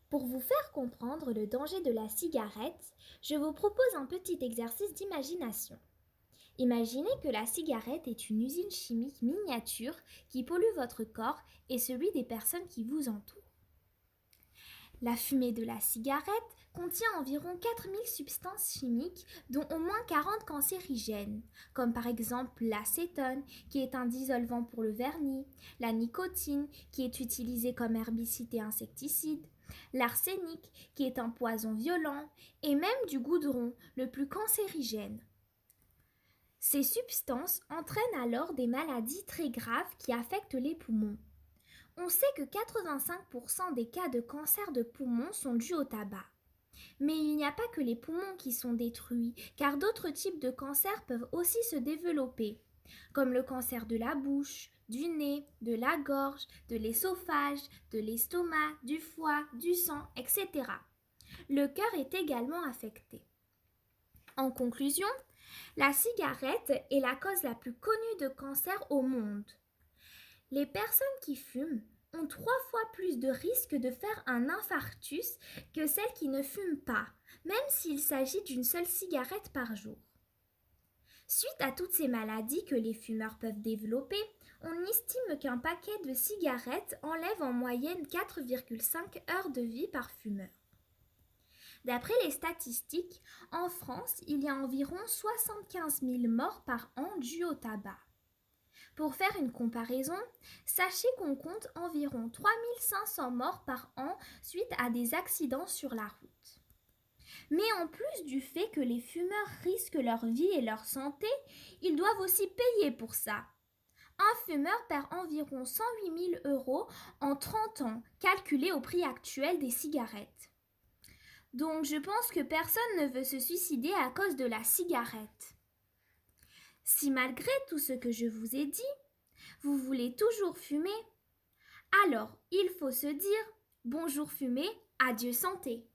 Pour vous faire comprendre le danger de la cigarette, je vous propose un petit exercice d'imagination. Imaginez que la cigarette est une usine chimique miniature qui pollue votre corps et celui des personnes qui vous entourent. La fumée de la cigarette contient environ 4000 substances chimiques, dont au moins 40 cancérigènes, comme par exemple l'acétone, qui est un dissolvant pour le vernis, la nicotine, qui est utilisée comme herbicide et insecticide, l'arsenic, qui est un poison violent, et même du goudron, le plus cancérigène. Ces substances entraînent alors des maladies très graves qui affectent les poumons. On sait que 85% des cas de cancer de poumon sont dus au tabac. Mais il n'y a pas que les poumons qui sont détruits, car d'autres types de cancers peuvent aussi se développer, comme le cancer de la bouche, du nez, de la gorge, de l'esophage, de l'estomac, du foie, du sang, etc. Le cœur est également affecté. En conclusion, la cigarette est la cause la plus connue de cancer au monde. Les personnes qui fument ont 3 fois plus de risques de faire un infarctus que celles qui ne fument pas, même s'il s'agit d'une seule cigarette par jour. Suite à toutes ces maladies que les fumeurs peuvent développer, on estime qu'un paquet de cigarettes enlève en moyenne 4,5 heures de vie par fumeur. D'après les statistiques, en France, il y a environ 75 000 morts par an dues au tabac. Pour faire une comparaison, sachez qu'on compte environ 3500 morts par an suite à des accidents sur la route. Mais en plus du fait que les fumeurs risquent leur vie et leur santé, ils doivent aussi payer pour ça. Un fumeur perd environ 108 000 € en 30 ans, calculé au prix actuel des cigarettes. Donc je pense que personne ne veut se suicider à cause de la cigarette. Si malgré tout ce que je vous ai dit, vous voulez toujours fumer, alors il faut se dire bonjour fumée, adieu santé.